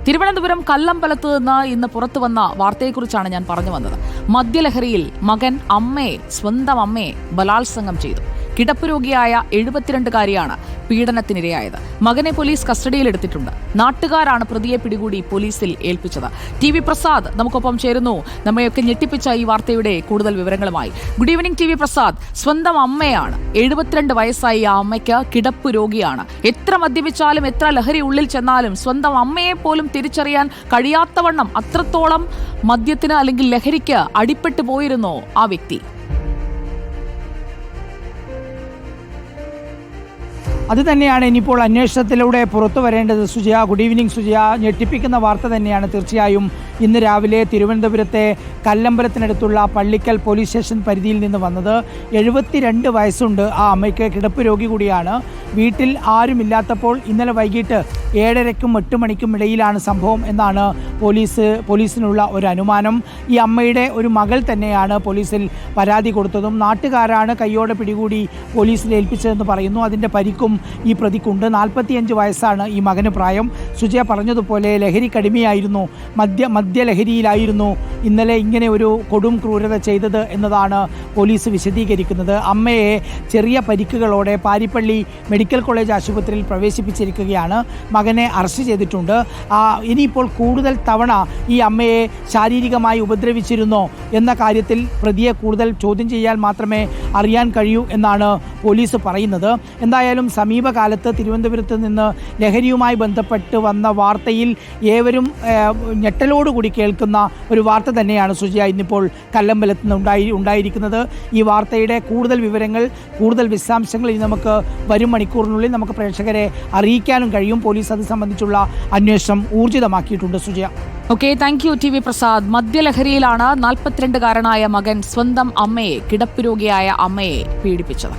തിരുവനന്തപുരം കല്ലമ്പലത്ത് നിന്ന് ഇന്ന് പുറത്തു വന്ന വാർത്തയെക്കുറിച്ചാണ് ഞാൻ പറഞ്ഞു വന്നത്. മദ്യലഹരിയിൽ മകൻ സ്വന്തം അമ്മയെ ബലാത്സംഗം ചെയ്തു. കിടപ്പ് രോഗിയായ 72-കാരിയാണ് പീഡനത്തിനിരയായത്. മകനെ പോലീസ് കസ്റ്റഡിയിലെടുത്തിട്ടുണ്ട്. നാട്ടുകാരാണ് പ്രതിയെ പിടികൂടി പോലീസിൽ ഏൽപ്പിച്ചത്. TV പ്രസാദ് നമുക്കൊപ്പം ചേരുന്നു, നമ്മയൊക്കെ ഞെട്ടിപ്പിച്ച ഈ വാർത്തയുടെ കൂടുതൽ വിവരങ്ങളുമായി. Good evening TV Prasad. സ്വന്തം അമ്മയാണ്, 72 വയസ്സായി ആ അമ്മയ്ക്ക് കിടപ്പ് രോഗിയാണ്. എത്ര മദ്യപിച്ചാലും എത്ര ലഹരി ഉള്ളിൽ ചെന്നാലും സ്വന്തം അമ്മയെ പോലും തിരിച്ചറിയാൻ കഴിയാത്തവണ്ണം അത്രത്തോളം മദ്യത്തിന് അല്ലെങ്കിൽ ലഹരിക്ക് അടിപ്പെട്ടു പോയിരുന്നോ ആ വ്യക്തി? അത് തന്നെയാണ് ഇനിയിപ്പോൾ അന്വേഷണത്തിലൂടെ പുറത്തു വരേണ്ടത്. Sujaya, good evening Sujaya. ഞെട്ടിപ്പിക്കുന്ന വാർത്ത തന്നെയാണ് തീർച്ചയായും ഇന്ന് രാവിലെ തിരുവനന്തപുരത്തെ കല്ലമ്പലത്തിനടുത്തുള്ള പള്ളിക്കൽ പോലീസ് സ്റ്റേഷൻ പരിധിയിൽ നിന്ന് വന്നത്. 72 വയസ്സുണ്ട് ആ അമ്മയ്ക്ക്, കിടപ്പ് രോഗി കൂടിയാണ്. വീട്ടിൽ ആരുമില്ലാത്തപ്പോൾ ഇന്നലെ വൈകിട്ട് 7:30-ക്കും 8 മണിക്കും ഇടയിലാണ് സംഭവം എന്നാണ് പോലീസിനുള്ള ഒരു അനുമാനം. ഈ അമ്മയുടെ ഒരു മകൾ തന്നെയാണ് പോലീസിൽ പരാതി കൊടുത്തതും നാട്ടുകാരാണ് കയ്യോടെ പിടികൂടി പോലീസിൽ ഏൽപ്പിച്ചതെന്ന് പറയുന്നു. അതിൻ്റെ പരിക്കും ഈ പ്രതിക്കുണ്ട്. 45 വയസ്സാണ് ഈ മകന് പ്രായം. സുജയ പറഞ്ഞതുപോലെ ലഹരിക്കടിമയായിരുന്നു, മദ്യലഹരിയിലായിരുന്നു ഇന്നലെ ഇങ്ങനെ ഒരു കൊടും ക്രൂരത ചെയ്തത് എന്നതാണ് പോലീസ് വിശദീകരിക്കുന്നത്. അമ്മയെ ചെറിയ പരിക്കുകളോടെ പാരിപ്പള്ളി മെഡിക്കൽ കോളേജ് ആശുപത്രിയിൽ പ്രവേശിപ്പിച്ചിരിക്കുകയാണ്. മകനെ അറസ്റ്റ് ചെയ്തിട്ടുണ്ട്. ഇനിയിപ്പോൾ കൂടുതൽ തവണ ഈ അമ്മയെ ശാരീരികമായി ഉപദ്രവിച്ചിരുന്നോ എന്ന കാര്യത്തിൽ പ്രതിയെ കൂടുതൽ ചോദ്യം ചെയ്യാൻ മാത്രമേ അറിയാൻ കഴിയൂ എന്നാണ് പോലീസ് പറയുന്നത്. എന്തായാലും സമീപകാലത്ത് തിരുവനന്തപുരത്ത് നിന്ന് ലഹരിയുമായി ബന്ധപ്പെട്ട് വന്ന വാർത്തയിൽ ഏവരും ഞെട്ടലോടുകൂടി കേൾക്കുന്ന ഒരു വാർത്ത തന്നെയാണ് സുജയ ഇന്നിപ്പോൾ കല്ലമ്പലത്ത് നിന്ന് ഉണ്ടായിരിക്കുന്നത്. ഈ വാർത്തയുടെ കൂടുതൽ വിവരങ്ങൾ, കൂടുതൽ വിശദാംശങ്ങൾ ഇനി നമുക്ക് വരും മണിക്കൂറിനുള്ളിൽ നമുക്ക് പ്രേക്ഷകരെ അറിയിക്കാനും കഴിയും. പോലീസ് അത് സംബന്ധിച്ചുള്ള അന്വേഷണം ഊർജിതമാക്കിയിട്ടുണ്ട് Sujaya. Okay, thank you TV Prasad. മദ്യലഹരിയിലാണ് 42-കാരനായ മകൻ സ്വന്തം അമ്മയെ, കിടപ്പ് രോഗിയായ അമ്മയെ പീഡിപ്പിച്ചത്.